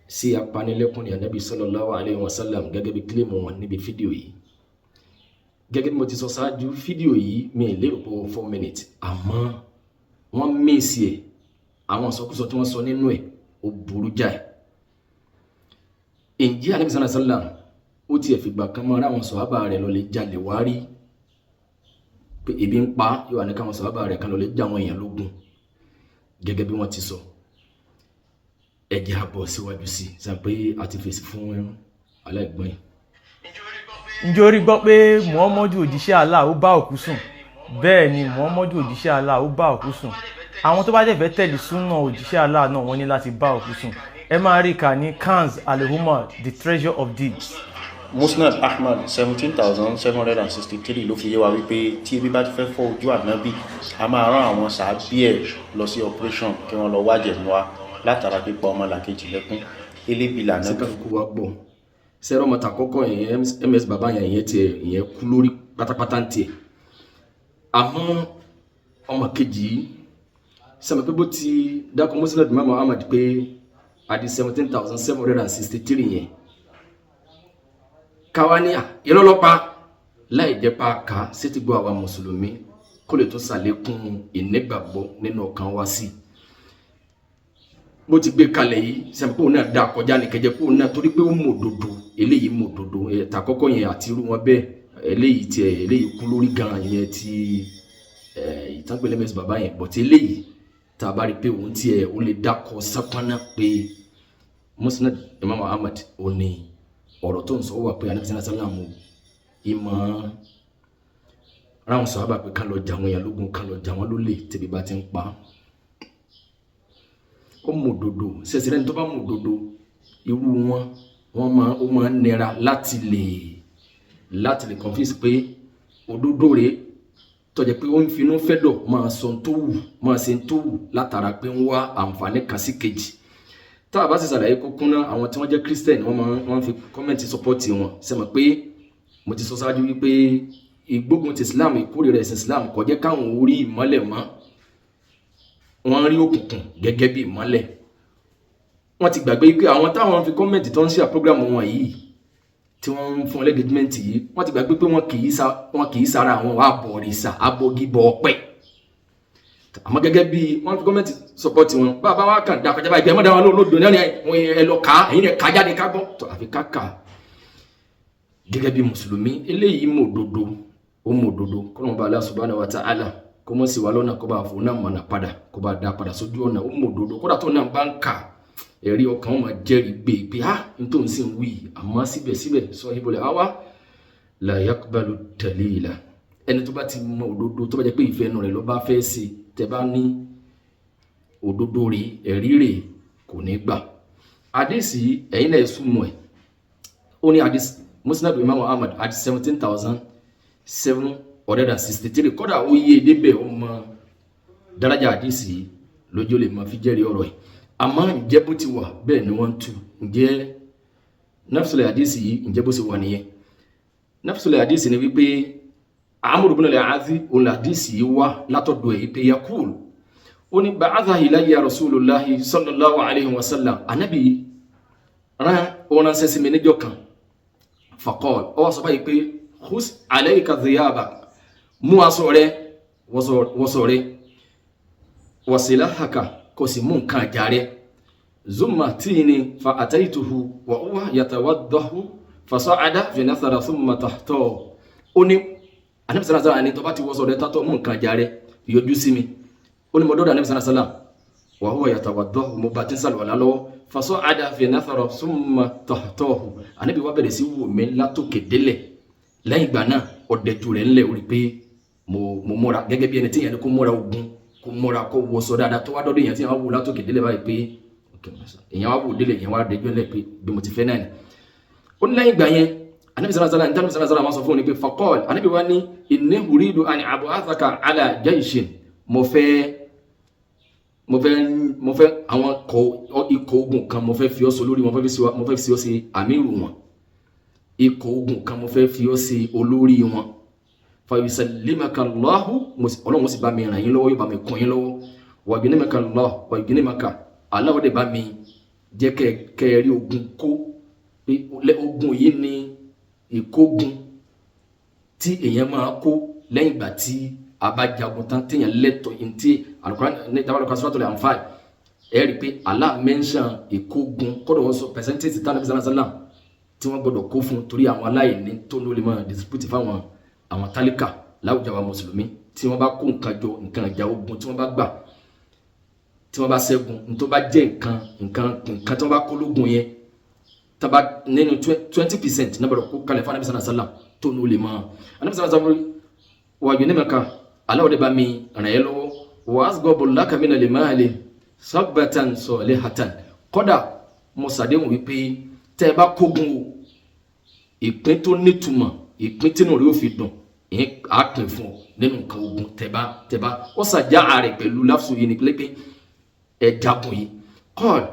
sí apanilẹ́kún ní Ànábì sallallahu alayhi wa sallam gẹ́gẹ́ bí kílèmù wọn níbi fídíò yìí. Gẹ́gẹ́ bí mo ti sọ ṣáájú, fídíò yìí mi lérò pé 4 minutes, àmọ́ wọ́n mèsì ẹ̀, àwọn ìsọkúsọ tí wọ́n sọ nínú ẹ̀ ó burú jáì. Ǹjẹ́ Ànábì sallallahu alayhi wa sallam ó tiẹ̀ fìgbà kan mọ́ ara àwọn sọ̀hábà rẹ̀ lọ lè jalè wá rí pé ebi ń pa yóò wà ní káwọn sọ̀hábà rẹ̀ kan lọ lè já àwọn èèyàn lógun gẹ́gẹ́ bí wọ́n ti sọ. Ẹjẹ́ àbọ̀ síwájú sí sàn pé a ti fèsì fún aláìgbọ́n yìí. Ǹjẹ́ o rí gbọ́ pé Muhammadu òjíṣẹ́ Allah ó bá òkú sùn? Bẹ́ẹ̀ ni Muhammadu òjíṣẹ́ Allah ó bá òkú sùn. Àwọn tó bá dẹ̀ fẹ́ tẹ̀lé súnà òjíṣẹ́ Allah náà wọ́n ní láti bá òkú sùn. Ẹ máa rí kà ní Kanz al-Ummal, The Treasure of Deeds. Musnad Ahmad 17,763 ló fi yé wa wípé tí ebi bá ti fẹ́ fọ́ ojú ànábì, a máa rán àwọn sàábí ẹ̀ lọ sí operation kí wọ́n lọ wájẹ̀ mú wa látara pípa ọmọ làkejì lẹ́kún. Elébi lànà síkà kó wá gbọ́ sẹ́rọ̀ mọ́ta kọ́kọ́ yẹn ms bàbá yẹn ìyẹn kú lórí pátápátá ń tiẹ̀, àmọ́ ọmọ kejì sẹ́mi pé bó ti dákọ̀ Musnad Imam Ahmad pé àdí 17,763 yẹn káwáníà ìrọ́lọ́pàá láì jẹ́ pa ká sí ti gbọ́ àwa mùsùlùmí kó lè tó sàlékún ìnígbàgbọ́ nínú ọkàn wa sí bó ti gbé kalẹ̀ yìí sẹ́mpó náà dá kọjá ní kẹjẹ kó náà torí pé ó mọ̀ òdodo eléyìí mọ̀ òdodo ẹ̀ta kọ́kọ́ yẹn àti irú wọn bẹ́ẹ̀ eléyìí kú lórí gan yẹn ti ìtàgbélé mẹ́sì bàbá yẹn bọ̀ tí eléyìí tá a bá rí pé òun tiẹ̀ ó lè dákọ̀ sápánà pé Musnad Imam Ahmad ò ní ọ̀rọ̀ tó ń sọ wà pé Ànábì sallallahu alaihi wasallam ìmọ̀ ráhùn sọ̀hábà pé ká lọ jà wọn yà lógun ká lọ jà wọn lólè tẹ̀bí bá ti ń pa ó mọ̀ òdodo sẹ́sẹ̀rẹ́ ní tó bá mọ̀ òdodo irú wọn máa ń nira láti lè confuse pé òdodo rẹ̀ tó jẹ́ pé ó ń finú fẹ́dọ̀ máa sọ tó wù máa ṣe tó wù látara pé ń wá àǹfààní kan sí kejì. Tá a bá sì ṣàlàyé kókún náà àwọn tí wọ́n jẹ́ Christian wọ́n fi kọ́mẹ̀ntì sọpọ́tì wọn sẹ́mọ̀ pé mo ti sọ ṣáájú wípé ìgbógun ti Islam ìkórìíra ẹ̀sìn Islam kò jẹ́ káwọn orí ìmọ́lẹ̀ mọ́, wọ́n rí òkùnkùn gẹ́gẹ́ bí ìmọ́lẹ̀. Wọ́n ti gbàgbé pé àwọn táwọn fi kọ́mẹ̀ntì tó ń ṣe àpọ́gírámù wọn yìí tí wọ́n ń fún ẹlẹ́gẹ̀dìmẹ́ntì yìí wọ́n ti gbàgbé pé wọn kì í sára àwọn abọ̀rìṣà abọ́gibọ̀ ọ̀pẹ. Àmọ́ gẹ́gẹ́ bí wọ́n fi kọ́mẹ̀ntì sọpọ́tì wọn bàbá wa kàn dá kọjá báyìí ẹ̀mọ́dá wọn lóòdò ní ẹ lọ ká ẹ̀yìn rẹ̀ ká jáde ká gbọ́ tó àfi ká kà gẹ́gẹ́ bí mùsùlùmí eléyìí mọ̀ òdodo kọ́nà bá Allah subhanahu wa ta'ala kó mọ́ sí wa lọ́nà kó bá fò náà mọ̀nà padà kó bá dá padà sójú ọ̀nà ó mọ̀ òdodo kódà tó náà bá ń kà ẹ̀rí ọkàn wọn máa jẹ́rìí pé n tó ń sìn wí àmọ́ síbẹ̀síbẹ̀ sọ ibùdó àwa la yaqbalu talila ẹni tó bá ti mọ̀ òdodo tó bá jẹ́ pé ìfẹ́ ẹnu rẹ̀ ló bá fẹ́ ṣe tẹ́ bá ní òdodo rẹ̀ ẹ̀rí rẹ̀ kò ní gbà. Àdìsí ẹ̀yin náà súnmọ́ ẹ̀ ó ní àdìsí Musnad Imam Ahmad àdìsí 17,763 kódà ó yé débẹ̀ ọmọ daraja àdìsí lójú lè máa fi jẹ́rìí ọ̀rọ̀ ẹ̀. Àmọ́ ǹjẹ́ bó ti wà bẹ́ẹ̀ ni wọ́n tú ǹjẹ́ nafsulẹ̀ àdìsí yìí ǹjẹ́ bó ṣe wà nìyẹn. Nafsulẹ̀ àdìsí ni wípé Amr ibn al-Aaz òun àdìsí yìí wá látọ̀dọ̀ ẹ̀ pé yakul ó ní ba'atha ilayya Rasulullahi sallallahu alayhi wa sallam Ànábì rán ránṣẹ́ sí mi níjọ́ kan faqal ó wá sọ báyìí pé khus alayka thiyabak mú aṣọ rẹ̀ wọ̀ṣọ̀ rẹ̀ wa silahaka kò sì mú nǹkan àjà rẹ̀ zumma tini fa ataituhu wa huwa yatawaddahu fa sa'ada fi nathara thumma tahtahu ó ní Ànábì sallallahu alayhi wa sallam tó bá ti wọ̀ṣọ̀ rẹ̀ tátọ́ mú nǹkan àjà rẹ̀ yọjú sí mi ó ní mo dọ́dọ̀ Ànábì sallallahu alayhi wa sallam wa huwa yatawaddahu mo bá ti ń sàlùwàlá lọ́wọ́ fa sa'ada fi nathara thumma tahtahu Ànábì wá bẹ̀rẹ̀ sí wò mí látòkè délẹ̀ lẹ́yìn ìgbà náà ọ̀dẹ̀tù rẹ̀ ńlẹ̀ orí pé mo múra gẹ́gẹ́ bí ẹni tí ìyẹn kó múra ogun kó múra kó wọṣọ dáadáa tó wá dọ́dọ̀ èèyàn tí wọ́n wò látòkè délẹ̀ báyìí pé èèyàn wá wò délẹ̀ èèyàn wá dẹjọ́ ńlẹ̀ pé bí mo ti fẹ́ náà ni. Ó ní lẹ́yìn ìgbà yẹn Ànábì sallallahu alayhi wa sallam sọ fún un ní pé faqal Ànábì wá ní inni uridu an ab'athaka ala jayshin mo fẹ́ àwọn ikọ̀ ogun kan mo fẹ́ fi ọ́ sọ lórí mo fẹ́ fi ọ́ sí àmírù wọn ikọ̀ ogun kan mo fẹ́ fi ọ́ sí olórí wọn fa yusallimaka Allahu Ọlọ́run sì bá mi ràn yín lọ́wọ́ yóò bá mi kún yín lọ́wọ́ wa yughnimaka Allah wa yughnimaka Allah dẹ̀ bá mi jẹ́ kẹ́ rí ogun kó pé ogun yìí ni ìkógun tí èèyàn máa kó lẹ́yìn ìgbà tí a bá jagun tán téèyàn lẹ́tọ̀ọ́ yìí tí Al-Qur'an ní dábàlùkà Suratul Anfal ẹ rí i pé Allah mention ìkógun kọ́dọ̀ wọ́n sọ percentage tí Ànábì sallallahu alaihi wasallam tí wọ́n gbọ́dọ̀ kó fún torí àwọn aláìní tó ní ó lè máa distribute fáwọn àwọn tálíkà láwùjọ àwọn mùsùlùmí tí wọ́n bá kó nǹkan jọ nǹkan ìjà ogun tí wọ́n bá gbà tí wọ́n bá ṣẹ́gun ní tó bá jẹ́ nǹkan tí wọ́n bá kó lógun yẹn tó bá nínú 20% náà gbọ́dọ̀ kó kalẹ̀ fún Ànábì sallallahu alaihi wasallam tó ní ó lè máa Ànábì sallallahu alaihi wasallam wàjú ní mẹ́ka aláwọ̀ dẹ́ bá mi ràn ẹ́ lọ́wọ́ wà á gbọ́ laka mina al-mali sagbatan salihatan kọ́dà mo ṣàdéhùn wípé tẹ́ ẹ bá kógun o ìpín tó nítumọ̀ ìpín tí nù rí ó fi dùn ìyẹn á pín fún ọ nínú nǹkan ogun tẹ́bá ó ṣàjá ààrẹ pẹ̀lú láfṣù yìí ní pé ẹ jagun yìí kọ́ọ̀l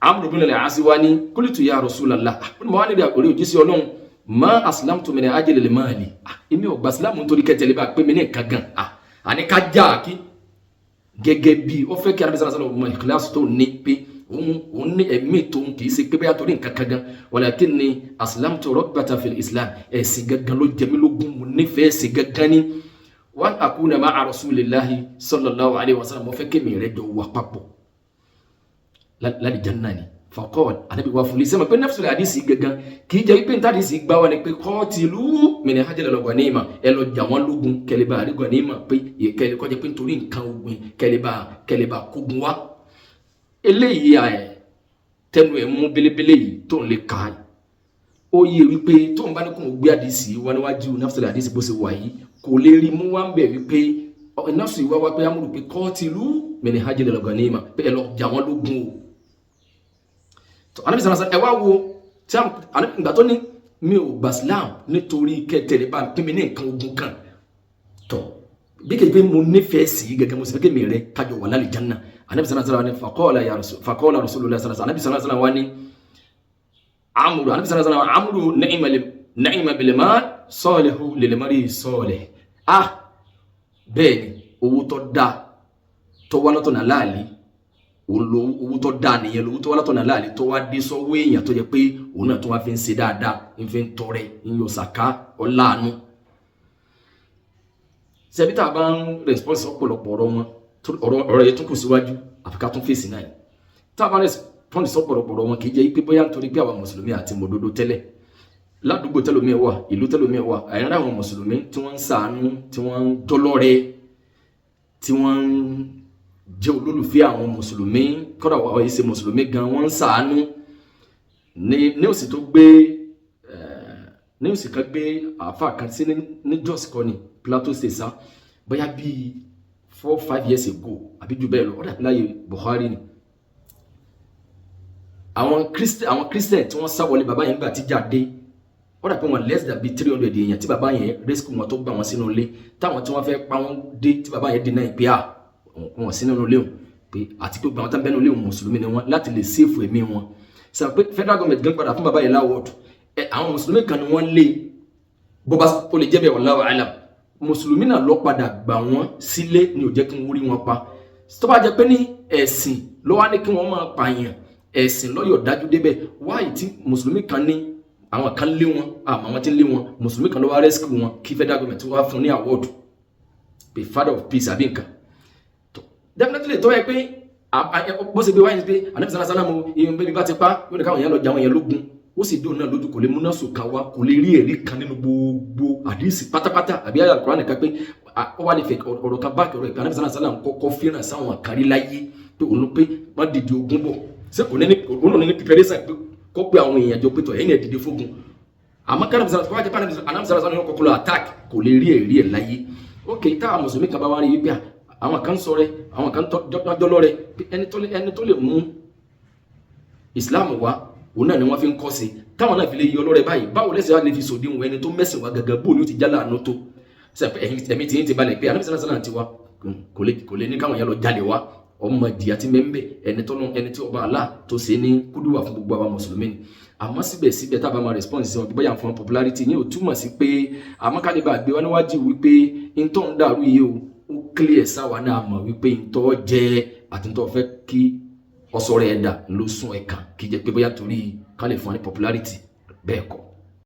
Amru bin al-As wá ní qultu ya Rasulallah mo wá níbi àkórí òjíṣẹ́ Ọlọ́run ma aslamtu min ajli al-mali èmi ò gba sílámù nítorí kẹtẹ̀lé bá pé mi ní nǹkan gan àní ká já kí gẹ́gẹ́ bí ó fẹ́ kí Ànábì sallallahu alaihi wasallam ìkíláàsì tó ní pé òun ní ẹ̀mí tó ń kìí ṣe pé bẹ́ẹ̀ torí nǹkan kan gan walakinni aslamtu ragbatan fil islam ẹ̀sìn gangan ló jẹ mí lógún mo nífẹ̀ẹ́ ẹ̀sìn gangan ní wa akuna ma'a rasulillahi sallallahu alaihi wasallam mo fẹ́ kí mi rẹ̀ jọ wà papọ̀ lálìjánnà ni faqala Ànábì wa fún lẹ́sẹ̀ mọ̀ pé nafsul hadisi gangan kìí jẹ́ pé níta hadisi gbá wa ni pé qatilu min hajjil al-ghanima ẹ lọ jà wọ́n lógun kẹlẹ́bà rí ghanima pé kẹlẹ́ kọjá pé nítorí nǹkan ogun kẹlẹ́bà kógun wá eléyìí tẹnu ẹ̀ mú belebele yìí tó ń lè ka ó yẹ wípé tó ń bá ní kó ń gbé hadisi wá níwájú nafsul hadisi bó ṣe wà yìí kò lè rí mú wá ń bẹ̀ wípé nafsul ìwá wá pé amúlù pé qatilu min hajjil al-ghanima pé ẹ lọ jà wọ́n lógun o Ànábì sallallahu alaihi wasallam ẹ wá wo tí ìgbà tó ní mi ò gbà Islam nítorí kẹtẹ̀lé bá pín mi ní nǹkan ogun kan tọ̀ bí kejì pé mo nífẹ̀ẹ́ sí gẹ́gẹ́ mo sì fẹ́ kí mi rẹ kájọ wà lálẹ́ janna Ànábì sallallahu alaihi wasallam faqala rasulullah sallallahu alaihi wasallam Ànábì sallallahu alaihi wasallam wá ní Amru Ànábì sallallahu alaihi wasallam Amru ni'ma bil mal salihu lil mari salih bẹ́ẹ̀ ni owó tó dá tó wá lọ́tọ̀ náà láàlì owó tó dáa nìyẹn lówó tó wá látọ̀nà láàrin tó wá dé sọ́wọ́ èèyàn tó jẹ pé òun náà tó wá fi ń ṣe dáadáa ń fi ń tọrẹ ń yọ sàká ọláàánú sẹ́bítà bá ń rẹ̀spọ́nsì ọ̀pọ̀lọpọ̀ ọ̀rọ̀ yẹn tún kù síwájú àfikà tún fèsì náà tá a bá rẹ̀spọ́nsì ọ̀pọ̀lọpọ̀ wọn kì í jẹ́ pé bóyá nítorí pé àwọn mùsùlùmí àti mòdodo tẹ́lẹ̀ ládùúgbò tẹ́lómi wà ìlú tẹ́lómi wà àyàrá àwọn mùsùlùmí tí wọ́n ń ṣàánú tí wọ́n ń jọlọ́rẹ tí wọ́n ń jẹ́ olólùfẹ́ àwọn mùsùlùmí kọ́dà wà ọ̀yẹ́ ṣe mùsùlùmí gan wọ́n ń ṣàánú ní òsì tó gbé ní òsì kan gbé àáfà kan sí ní Jos kọ́ni Plateau State sá bóyá bíi 4-5 years ago àbí jù bẹ́ẹ̀ lọ ọ̀dà láyé Buhari ni àwọn Christian tí wọ́n sá wọlé bàbá yẹn gbà tí jáde ọ̀dà pé wọ́n less than bíi 300 èèyàn tí bàbá yẹn rescue wọn tó gbà wọn sínú ilé táwọn tí wọ́n fẹ́ pa wọn dé tí bàbá yẹn dínà ìpè wọn sí nínú léwu pé àti pé gbàwọn tán bẹ́ẹ̀ nínú léwu mùsùlùmí ni wọn láti lè sèfù ẹ̀mí wọn sọ pé federal government gan padà fún bàbá yẹn láwọ́ọ̀dù àwọn mùsùlùmí kan ni wọ́n lé bọ́bá ó lè jẹ́ bẹ́ẹ̀ wallahu alam mùsùlùmí náà lọ padà gbà wọ́n sílé ni ò jẹ́ kí wọ́n rí wọn pa tó bá jẹ́ pé ní ẹ̀sìn ló wá ní kí wọ́n máa pààyàn ẹ̀sìn lọ́yọ̀ dájú débẹ̀ wáyé tí mùsùlùmí kan ní àwọn kan lé wọn àmọ́ wọn ti lé wọn mùsùlùmí kan ló wá rescue wọn kí federal government wá fún ní award pé father of peace àbí nǹkan definitely tó yẹ pé bó ṣe gbé wáyé pé Ànábì sallallahu alaihi wasallam ìyẹn bẹ́ẹ̀ bí bá ti pa yóò ní káwọn èèyàn lọ jà àwọn èèyàn lógun ó sì dóun náà lójú kò lè múná sùn kan wá kò lè rí ẹ̀rí kan nínú gbogbo àdìsí pátápátá àbí àyà Al-Qur'an nìkan pé ó wà lè fẹ́ ọ̀rọ̀ kan báàkì ọ̀rọ̀ ìpè Ànábì sallallahu alaihi wasallam kọ́kọ́ fẹ́ràn sáwọn àkárí láyé pé òun pé wọ́n dìde ogun bọ̀ ṣé kò ní preparation pé kó pé àwọn èèyàn jọ pé tọ̀ ẹ̀yìn ẹ̀ dìde fógun àmọ́ kára bisala fọwọ́ jẹ́pá Ànábì sallallahu alaihi wasallam kọ́kọ́ lọ attack kò lè rí ẹ̀rí ẹ̀ láyé ok táwọn mùsùlùmí kan bá wá rí i pé àwọn kan sọ rẹ àwọn kan jọlọ rẹ ẹni tó lè mú Islam wá òun náà ni wọ́n fi ń kọ́ sí táwọn náà fi lè yọ lọ́rẹ̀ báyìí báwo lẹ́sẹ̀ wá lè fi sòdí wọn ẹni tó mẹ́sìn wá gẹ́gẹ́ bóòlù ti jálà àánú tó ẹ̀mí tí yín ti balẹ̀ pé Ànábì sallallahu alaihi wasallam ti wá kò lè ní káwọn yẹn lọ jalè wá ọmọ ìdíyà tí mẹ́mbẹ́ ẹni tí ọba Allah tó ṣe ní kúdùwà fún gbogbo àwọn mùsùlùmí ni àmọ́ síbẹ̀síbẹ̀ tá a bá máa response sí wọn bóyá fún popularity ní ò túmọ̀ sí pé àmọ́ ká lè bá gbé wá níwájú wípé ntọ́ ń dàrú yìí ó clear sáwa náà mọ̀ wípé ntọ́ jẹ́ àti ntọ́ fẹ́ kí ọsọ rẹ̀ ẹ̀dà ló sún ẹ̀ka kì í jẹ́ pé bóyá torí ká lè fún wa ní popularity bẹ́ẹ̀ kọ́.